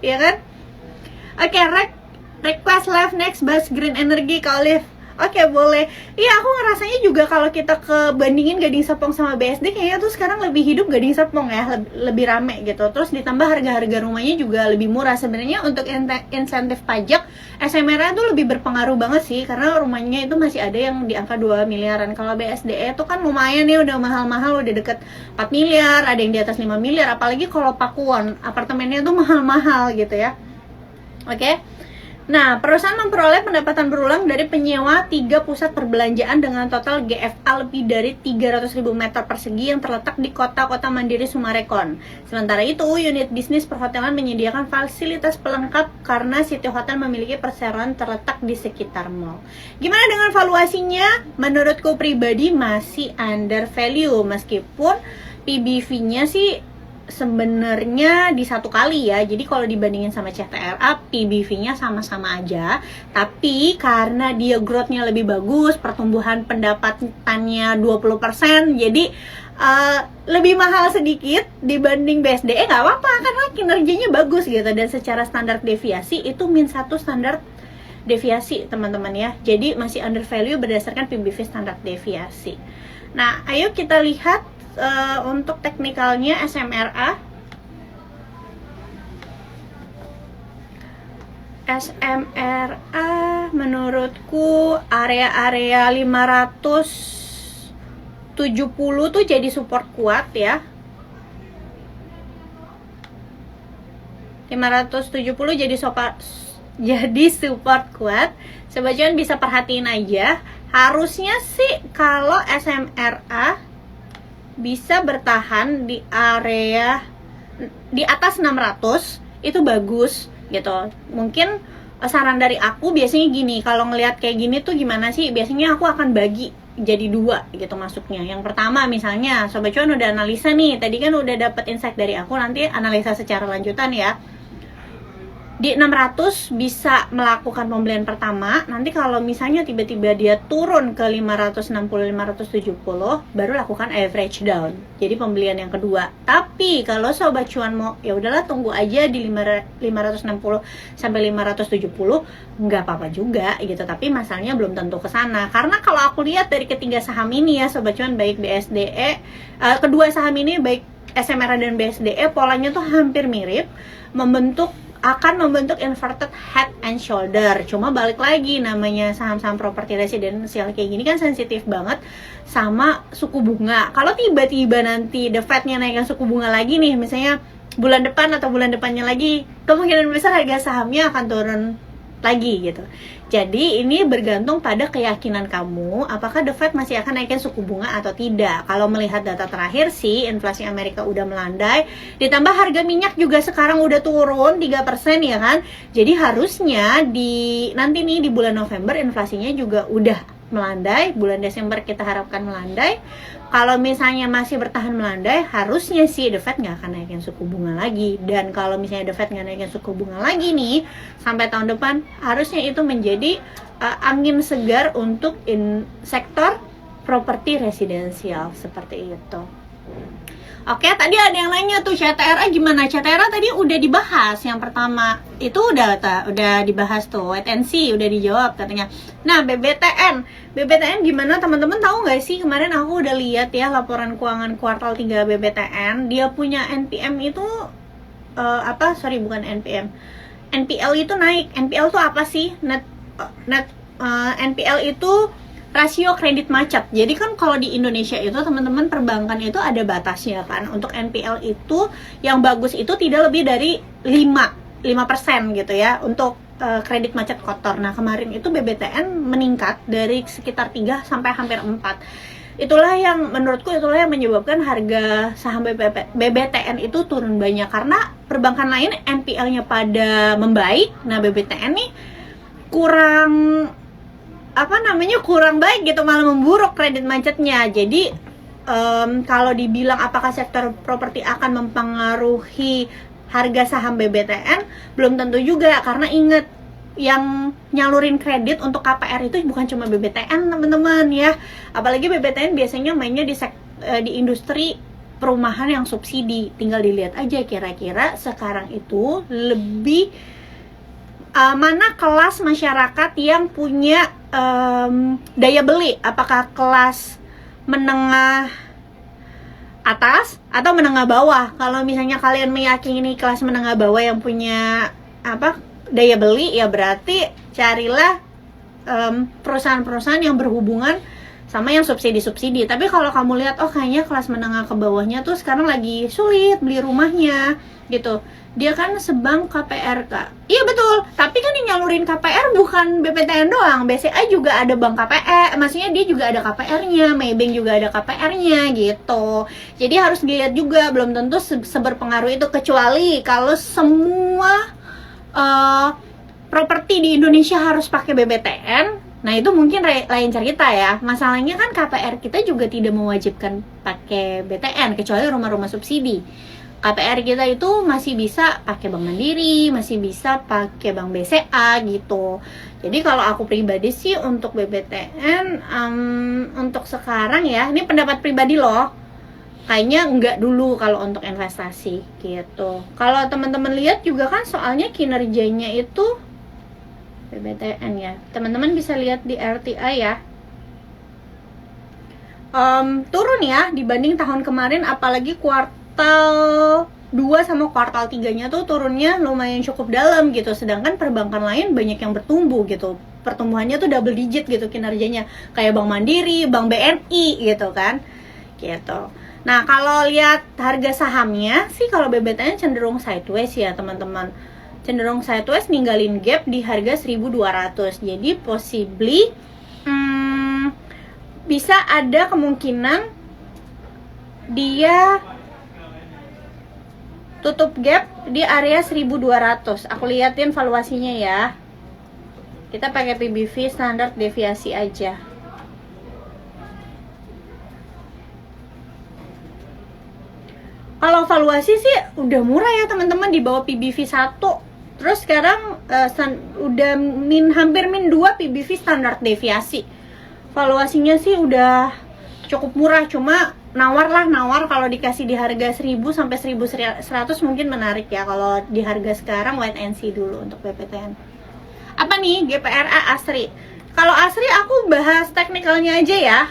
ya kan? Oke, request live next bahas green energy Kak Olive. Oke, boleh. Iya, aku ngerasanya juga kalau kita kebandingin Gading Serpong sama BSD, kayaknya tuh sekarang lebih hidup Gading Serpong ya, lebih rame gitu. Terus ditambah harga-harga rumahnya juga lebih murah. Sebenarnya untuk insentif pajak, SMRA tuh lebih berpengaruh banget sih, karena rumahnya itu masih ada yang di angka 2 miliaran. Kalau BSDE itu kan lumayan ya, udah mahal-mahal, udah deket 4 miliar, ada yang di atas 5 miliar. Apalagi kalau Pakuwon, apartemennya tuh mahal-mahal gitu ya. Oke. Nah, perusahaan memperoleh pendapatan berulang dari penyewa 3 pusat perbelanjaan dengan total GFA lebih dari 300.000 meter persegi yang terletak di kota-kota mandiri Sumarekon. Sementara itu, unit bisnis perhotelan menyediakan fasilitas pelengkap karena City Hotel memiliki perseroan terletak di sekitar mall. Gimana dengan valuasinya? Menurutku pribadi masih under value, meskipun PBV-nya sih sebenarnya di satu kali ya. Jadi kalau dibandingin sama CTRA, PBV-nya sama-sama aja. Tapi karena dia growth-nya lebih bagus, pertumbuhan pendapatannya 20%, jadi lebih mahal sedikit dibanding BSDE, nggak apa-apa karena kinerjanya bagus gitu. Dan secara standar deviasi itu -1 standar deviasi teman-teman ya. Jadi masih under value berdasarkan PBV standar deviasi. Nah, ayo kita lihat untuk teknikalnya SMRA. SMRA menurutku area-area 570 tuh jadi support kuat ya. 570 jadi support kuat. Sobat cuan bisa perhatiin aja. Harusnya sih kalau SMRA bisa bertahan di area di atas 600 itu bagus gitu. Mungkin saran dari aku biasanya gini, kalau ngelihat kayak gini tuh gimana sih, biasanya aku akan bagi jadi 2 gitu masuknya. Yang pertama misalnya Sobat Cuan udah analisa nih, tadi kan udah dapet insight dari aku, nanti analisa secara lanjutan ya. Di 600 bisa melakukan pembelian pertama. Nanti kalau misalnya tiba-tiba dia turun ke 560 570 baru lakukan average down. Jadi pembelian yang kedua. Tapi kalau Sobat Cuan mau ya udahlah tunggu aja di 560 sampai 570 nggak apa-apa juga gitu. Tapi masalahnya belum tentu ke sana. Karena kalau aku lihat dari ketiga saham ini ya Sobat Cuan, baik BSDE, kedua saham ini baik SMRA dan BSDE polanya tuh hampir mirip, akan membentuk inverted head and shoulder. Cuma balik lagi, namanya saham-saham properti residensial kayak gini kan sensitif banget sama suku bunga. Kalau tiba-tiba nanti the Fed-nya naikkan suku bunga lagi nih, misalnya bulan depan atau bulan depannya lagi, kemungkinan besar harga sahamnya akan turun lagi gitu. Jadi ini bergantung pada keyakinan kamu apakah The Fed masih akan naikin suku bunga atau tidak. Kalau melihat data terakhir sih inflasi Amerika udah melandai, ditambah harga minyak juga sekarang udah turun 3% ya kan. Jadi harusnya nanti nih di bulan November inflasinya juga udah melandai, bulan Desember kita harapkan melandai. Kalau misalnya masih bertahan melandai, harusnya sih The Fed nggak akan naikin suku bunga lagi. Dan kalau misalnya The Fed nggak naikin suku bunga lagi nih, sampai tahun depan, harusnya itu menjadi angin segar untuk sektor properti residensial, seperti itu. Oke, tadi ada yang nanya tuh CTRA gimana? CTRA tadi udah dibahas yang pertama. Itu udah dibahas tuh, wait and see, udah dijawab katanya. Nah, BBTN gimana teman-teman, tahu nggak sih kemarin aku udah lihat ya laporan keuangan kuartal 3 BBTN. Dia punya NPM itu bukan NPM. NPL itu naik. NPL itu apa sih? NPL itu rasio kredit macet. Jadi kan kalau di Indonesia itu teman-teman perbankan itu ada batasnya kan. Untuk NPL itu yang bagus itu tidak lebih dari 5% gitu ya untuk kredit macet kotor. Nah, kemarin itu BBTN meningkat dari sekitar 3 sampai hampir 4. Itulah yang menyebabkan harga saham BBTN itu turun banyak karena perbankan lain NPL-nya pada membaik. Nah, BBTN nih kurang baik gitu, malah memburuk kredit macetnya. Jadi kalau dibilang apakah sektor properti akan mempengaruhi harga saham BBTN, belum tentu juga, karena ingat yang nyalurin kredit untuk KPR itu bukan cuma BBTN teman-teman ya. Apalagi BBTN biasanya mainnya di industri perumahan yang subsidi. Tinggal dilihat aja kira-kira sekarang itu lebih mana kelas masyarakat yang punya daya beli. Apakah kelas menengah atas atau menengah bawah? Kalau misalnya kalian meyakini kelas menengah bawah yang punya daya beli, ya berarti carilah perusahaan-perusahaan yang berhubungan sama yang subsidi-subsidi. Tapi kalau kamu lihat, oh kayaknya kelas menengah ke bawahnya tuh sekarang lagi sulit beli rumahnya gitu, dia kan sebank KPR, iya betul, tapi kan yang nyalurin KPR bukan BPTN doang, BCA juga ada bank KPR, maksudnya dia juga ada KPR-nya, Maybank juga ada KPR-nya gitu. Jadi harus dilihat juga, belum tentu seberpengaruh itu, kecuali kalau semua properti di Indonesia harus pakai BPTN. Nah itu mungkin lain cerita ya. Masalahnya kan KPR kita juga tidak mewajibkan pakai BTN kecuali rumah-rumah subsidi. KPR kita itu masih bisa pakai Bank Mandiri, masih bisa pakai Bank BCA gitu. Jadi kalau aku pribadi sih untuk BPTN untuk sekarang ya, ini pendapat pribadi loh, kayaknya enggak dulu kalau untuk investasi gitu. Kalau teman-teman lihat juga kan soalnya kinerjanya itu BBTN ya, teman-teman bisa lihat di RTI ya, turun ya dibanding tahun kemarin, apalagi kuartal 2 sama kuartal 3-nya tuh turunnya lumayan cukup dalam gitu. Sedangkan perbankan lain banyak yang bertumbuh gitu, pertumbuhannya tuh double digit gitu kinerjanya, kayak Bank Mandiri, Bank BNI gitu kan gitu. Nah kalau lihat harga sahamnya sih, kalau BBTN cenderung sideways ya teman-teman, cenderung sideways, ninggalin gap di harga 1.200. Jadi possibly bisa ada kemungkinan dia tutup gap di area 1.200. Aku liatin valuasinya ya. Kita pakai PBV standar deviasi aja. Kalau valuasi sih udah murah ya teman-teman, di bawah PBV 1. Terus sekarang udah hampir min 2 PBV standar deviasi. Valuasinya sih udah cukup murah, cuma nawar kalau dikasih di harga 1.000 sampai 1.100 mungkin menarik ya. Kalau di harga sekarang wait and see dulu untuk BPTN. Apa nih GPRA Asri? Kalau Asri aku bahas teknikalnya aja ya.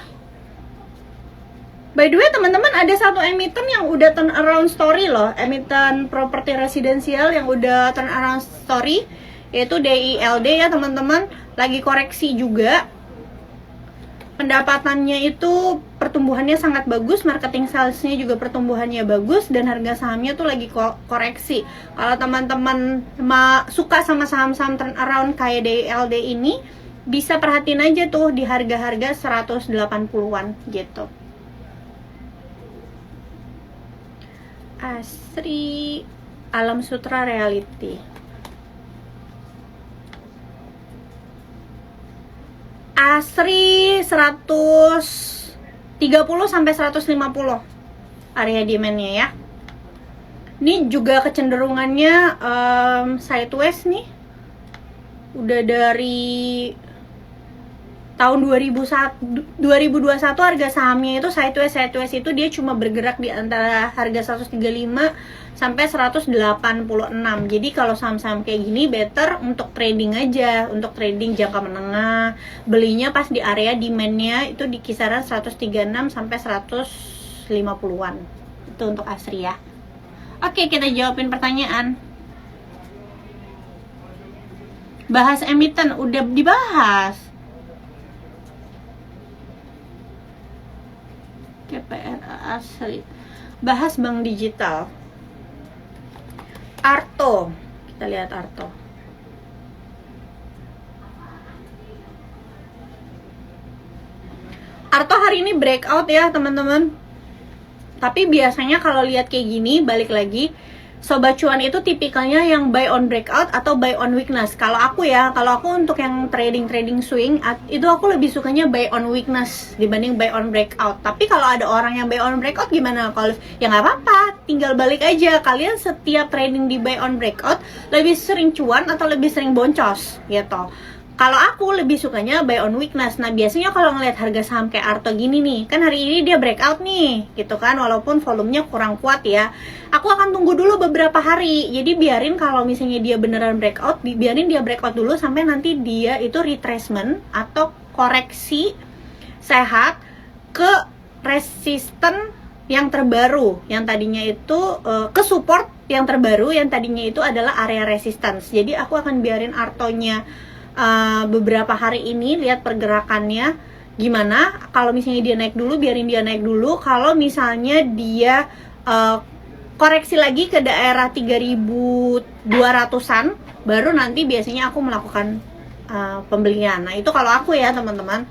By the way teman-teman, ada satu emiten yang udah turn around story loh, emiten properti residensial yang udah turn around story, yaitu DILD ya teman-teman. Lagi koreksi juga, pendapatannya itu pertumbuhannya sangat bagus, marketing salesnya juga pertumbuhannya bagus, dan harga sahamnya tuh lagi koreksi. Kalau teman-teman suka sama saham-saham turn around kayak DILD ini, bisa perhatiin aja tuh di harga-harga 180-an gitu. Asri Alam Sutra Realty. Asri 130 sampai 150 area demand-nya ya. Ini juga kecenderungannya sideways nih. Udah dari tahun 2021 harga sahamnya itu sideways itu dia cuma bergerak di antara harga 135 sampai 186. Jadi kalau saham-saham kayak gini better untuk trading aja, untuk trading jangka menengah. Belinya pas di area demand-nya itu di kisaran 136 sampai 150-an. Itu untuk Asri ya. Oke, kita jawabin pertanyaan. Bahas emiten udah dibahas. GPRA Asri. Bahas bank digital. Arto. Kita lihat Arto. Arto hari ini breakout ya teman-teman. Tapi biasanya kalau lihat kayak gini, balik lagi, Sobat Cuan itu tipikalnya yang buy on breakout atau buy on weakness. Kalau aku untuk yang trading swing, itu aku lebih sukanya buy on weakness dibanding buy on breakout. Tapi kalau ada orang yang buy on breakout gimana? Kalau ya nggak apa-apa, tinggal balik aja. Kalian setiap trading di buy on breakout lebih sering cuan atau lebih sering boncos gitu. Kalau aku lebih sukanya buy on weakness. Nah, biasanya kalau ngelihat harga saham kayak Arto gini nih, kan hari ini dia breakout nih, gitu kan, walaupun volumenya kurang kuat ya. Aku akan tunggu dulu beberapa hari. Jadi biarin kalau misalnya dia beneran breakout, biarin dia breakout dulu sampai nanti dia itu retracement atau koreksi sehat ke resisten yang terbaru, yang tadinya itu ke support yang terbaru, yang tadinya itu adalah area resistance. Jadi aku akan biarin Artonya beberapa hari ini, lihat pergerakannya gimana. Kalau misalnya dia naik dulu, biarin dia naik dulu. Kalau misalnya dia koreksi lagi ke daerah 3.200-an, baru nanti biasanya aku melakukan pembelian. Nah, itu kalau aku ya teman-teman,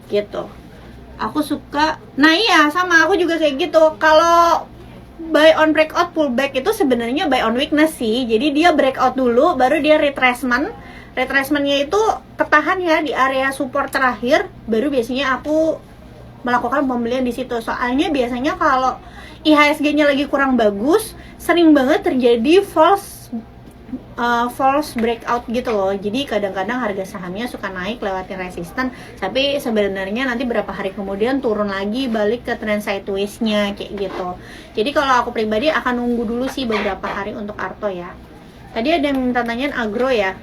gitu. Aku suka, nah iya sama aku juga kayak gitu. Kalau buy on breakout pullback itu sebenarnya buy on weakness sih. Jadi dia breakout dulu, baru dia retracementnya itu ketahan ya di area support terakhir, baru biasanya aku melakukan pembelian di situ. Soalnya biasanya kalau IHSG-nya lagi kurang bagus, sering banget terjadi false breakout gitu loh. Jadi kadang-kadang harga sahamnya suka naik lewatin resisten, tapi sebenarnya nanti berapa hari kemudian turun lagi, balik ke trend sideways-nya kayak gitu. Jadi kalau aku pribadi akan nunggu dulu sih beberapa hari untuk Arto ya. Tadi ada yang minta tanyain agro ya.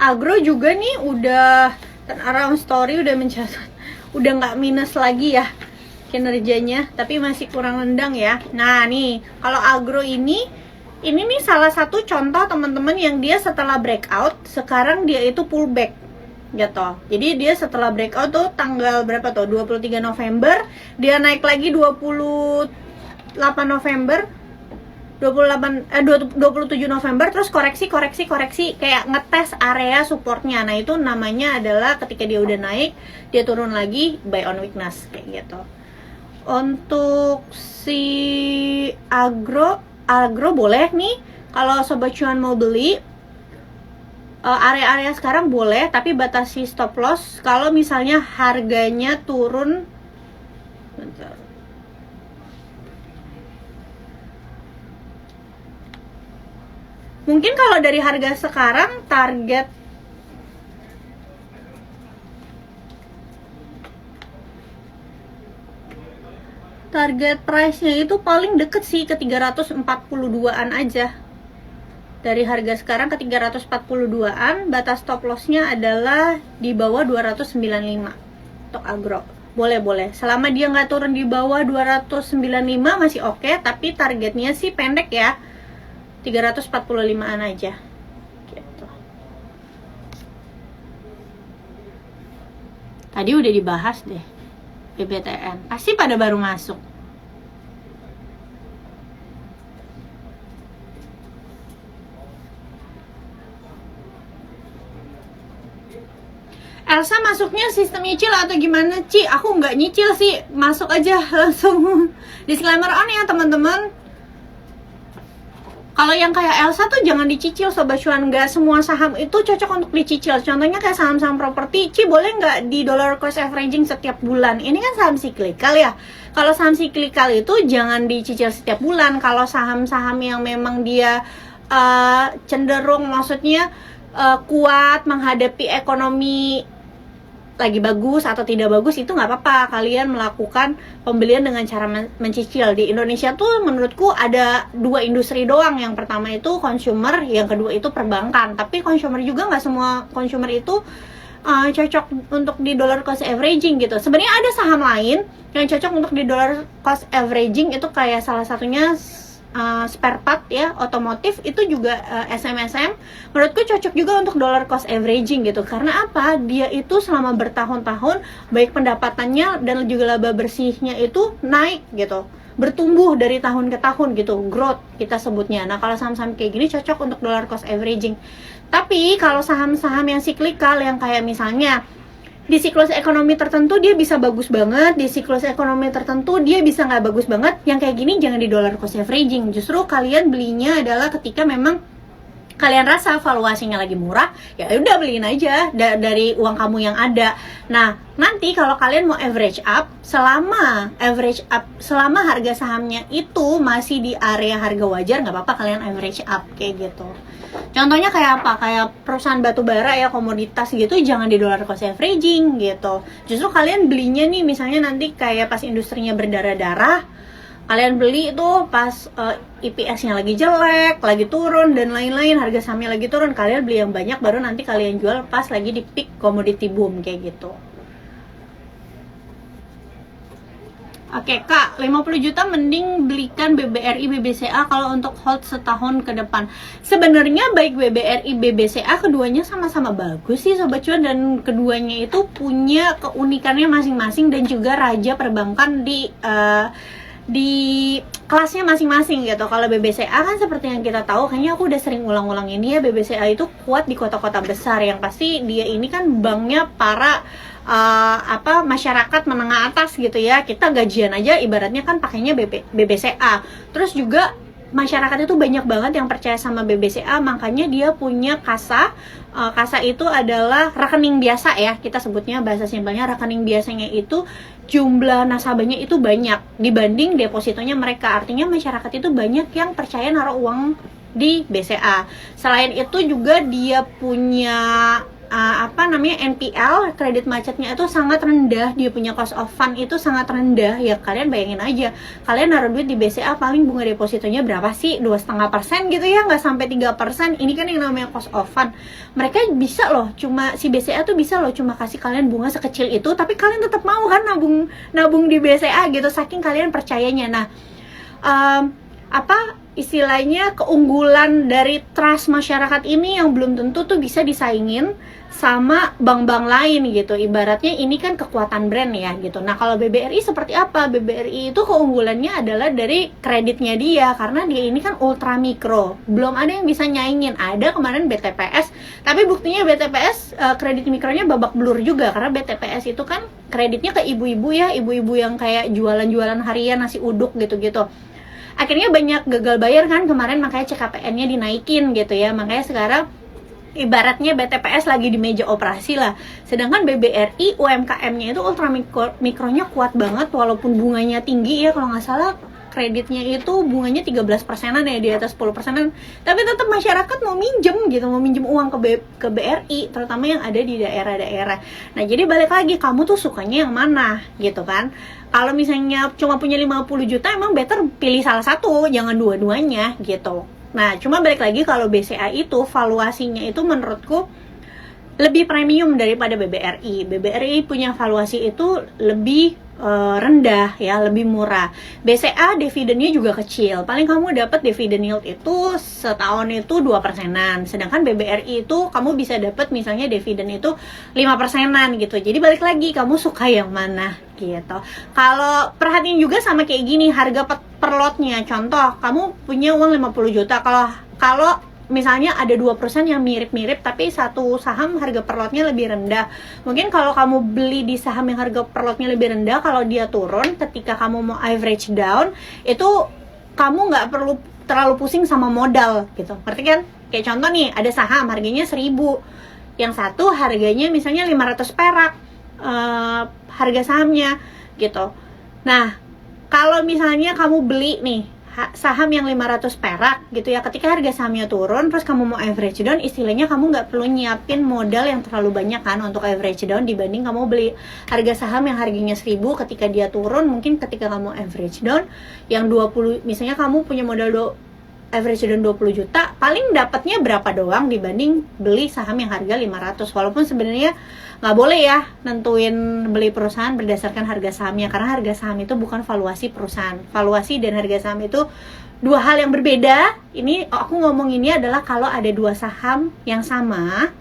Agro juga nih udah turnaround story, udah mencatat, udah nggak minus lagi ya kinerjanya, tapi masih kurang rendang ya. Nah nih, kalau agro ini nih salah satu contoh teman-teman yang dia setelah breakout, sekarang dia itu pullback gitu. Jadi dia setelah breakout tuh tanggal berapa tuh? 23 November, dia naik lagi 28 November, 27 November, terus koreksi kayak ngetes area supportnya. Nah itu namanya adalah ketika dia udah naik, dia turun lagi, buy on weakness kayak gitu. Untuk si agro boleh nih, kalau sobat cuan mau beli area-area sekarang boleh, tapi batasi stop loss kalau misalnya harganya turun. Bentar. Mungkin kalau dari harga sekarang target price-nya itu paling deket sih ke 342-an aja. Dari harga sekarang ke 342-an, batas stop loss-nya adalah di bawah 295 untuk agro. Boleh. Selama dia nggak turun di bawah 295 masih oke, tapi targetnya sih pendek ya. 345-an aja. Gitu. Tadi udah dibahas deh. PBTN. Pasti pada baru masuk. Elsa masuknya sistem nyicil atau gimana, Ci? Aku nggak nyicil sih, masuk aja langsung. Disclaimer on ya teman-teman. Kalau yang kayak Elsa tuh jangan dicicil sobat cuan, nggak semua saham itu cocok untuk dicicil. Contohnya kayak saham-saham properti, Ci boleh nggak di dollar cost averaging setiap bulan? Ini kan saham siklikal ya. Kalau saham siklikal itu jangan dicicil setiap bulan. Kalau saham-saham yang memang dia cenderung, maksudnya kuat menghadapi ekonomi lagi bagus atau tidak bagus, itu nggak apa-apa kalian melakukan pembelian dengan cara mencicil. Di Indonesia tuh menurutku ada dua industri doang, yang pertama itu consumer, yang kedua itu perbankan. Tapi consumer juga nggak semua consumer itu cocok untuk di dollar cost averaging gitu. Sebenarnya ada saham lain yang cocok untuk di dollar cost averaging, itu kayak salah satunya spare part ya, otomotif itu juga SMSM menurutku cocok juga untuk dollar cost averaging gitu. Karena apa? Dia itu selama bertahun-tahun baik pendapatannya dan juga laba bersihnya itu naik gitu, bertumbuh dari tahun ke tahun gitu, growth kita sebutnya. Nah kalau saham-saham kayak gini cocok untuk dollar cost averaging. Tapi kalau saham-saham yang siklikal, yang kayak misalnya di siklus ekonomi tertentu dia bisa bagus banget, di siklus ekonomi tertentu dia bisa nggak bagus banget, yang kayak gini jangan di dollar cost averaging. Justru kalian belinya adalah ketika memang kalian rasa valuasinya lagi murah, ya udah beliin aja dari uang kamu yang ada. Nah, nanti kalau kalian mau average up, selama harga sahamnya itu masih di area harga wajar, nggak apa-apa kalian average up kayak gitu. Contohnya kayak apa? Kayak perusahaan batu bara ya, komoditas gitu, jangan di dollar cost averaging gitu. Justru kalian belinya nih misalnya nanti kayak pas industrinya berdarah-darah, kalian beli itu pas EPS-nya lagi jelek, lagi turun dan lain-lain, harga sahamnya lagi turun, kalian beli yang banyak baru nanti kalian jual pas lagi di peak commodity boom kayak gitu. Oke Kak, 50 juta mending belikan BBRI BBCA kalau untuk hold setahun ke depan. Sebenarnya baik BBRI BBCA keduanya sama-sama bagus sih Sobat Cuan, dan keduanya itu punya keunikannya masing-masing dan juga raja perbankan di kelasnya masing-masing gitu. Kalau BBCA kan seperti yang kita tahu, kayaknya aku udah sering ulang-ulang ini ya, BBCA itu kuat di kota-kota besar yang pasti dia ini kan banknya para masyarakat menengah atas gitu ya. Kita gajian aja ibaratnya kan pakainya BBCA. Terus juga masyarakat itu banyak banget yang percaya sama BBCA, makanya dia punya kasa. Kasa itu adalah rekening biasa ya, kita sebutnya bahasa simpelnya rekening biasanya itu jumlah nasabahnya itu banyak dibanding depositonya mereka. Artinya masyarakat itu banyak yang percaya naruh uang di BCA. Selain itu juga dia punya NPL, kredit macetnya itu sangat rendah, dia punya cost of fund itu sangat rendah. Ya kalian bayangin aja, kalian naruh duit di BCA paling bunga depositonya berapa sih? 2,5% gitu ya, nggak sampai 3%. Ini kan yang namanya cost of fund. Mereka bisa loh, si BCA tuh bisa loh cuma kasih kalian bunga sekecil itu, tapi kalian tetap mau kan nabung di BCA gitu, saking kalian percayanya. Nah, istilahnya keunggulan dari trust masyarakat ini yang belum tentu tuh bisa disaingin sama bank-bank lain gitu. Ibaratnya ini kan kekuatan brand ya gitu. Nah, kalau BBRI seperti apa? BBRI itu keunggulannya adalah dari kreditnya dia, karena dia ini kan ultra mikro. Belum ada yang bisa nyaingin. Ada kemarin BTPS, tapi buktinya BTPS kredit mikronya babak belur juga, karena BTPS itu kan kreditnya ke ibu-ibu ya, ibu-ibu yang kayak jualan-jualan harian nasi uduk gitu-gitu. Akhirnya banyak gagal bayar kan kemarin, makanya CKPN-nya dinaikin gitu ya. Makanya sekarang ibaratnya BTPS lagi di meja operasi lah. Sedangkan BBRI UMKM-nya itu ultra mikronya kuat banget, walaupun bunganya tinggi ya, kalau nggak salah kreditnya itu bunganya 13%-an ya, di atas 10%-an, tapi tetap masyarakat mau minjem uang ke BRI, terutama yang ada di daerah-daerah. Nah, jadi balik lagi, kamu tuh sukanya yang mana gitu kan. Kalau misalnya cuma punya 50 juta, emang better pilih salah satu, jangan dua-duanya gitu. Nah, cuma balik lagi, kalau BCA itu valuasinya itu menurutku lebih premium daripada BBRI. BBRI punya valuasi itu lebih rendah ya, lebih murah. BCA dividennya juga kecil. Paling kamu dapat dividen yield itu setahun itu 2%-an. Sedangkan BBRI itu kamu bisa dapat misalnya dividen itu 5%-an gitu. Jadi balik lagi, kamu suka yang mana gitu. Kalau perhatiin juga sama kayak gini, harga per lotnya. Contoh, kamu punya uang 50 juta. Kalau misalnya ada dua perusahaan yang mirip-mirip tapi satu saham harga per lotnya lebih rendah, mungkin kalau kamu beli di saham yang harga per lotnya lebih rendah, kalau dia turun ketika kamu mau average down, itu kamu nggak perlu terlalu pusing sama modal gitu, ngerti kan? Kayak contoh nih, ada saham harganya 1000, yang satu harganya misalnya 500 perak harga sahamnya gitu. Nah, kalau misalnya kamu beli nih saham yang 500 perak gitu ya, ketika harga sahamnya turun terus kamu mau average down, istilahnya kamu nggak perlu nyiapin modal yang terlalu banyak kan untuk average down, dibanding kamu beli harga saham yang harganya 1000, ketika dia turun, mungkin ketika kamu average down yang 20, misalnya kamu punya modal average down 20 juta, paling dapatnya berapa doang dibanding beli saham yang harga 500. Walaupun sebenarnya nggak boleh ya nentuin beli perusahaan berdasarkan harga sahamnya, karena harga saham itu bukan valuasi perusahaan. Valuasi dan harga saham itu dua hal yang berbeda. Ini aku ngomong ini adalah kalau ada dua saham yang sama,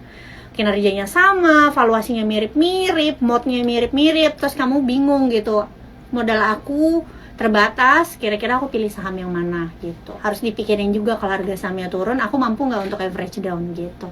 kinerjanya sama, valuasinya mirip-mirip, modnya mirip-mirip, terus kamu bingung gitu, modal aku terbatas, kira-kira aku pilih saham yang mana gitu. Harus dipikirin juga, kalau harga sahamnya turun, aku mampu nggak untuk average down gitu.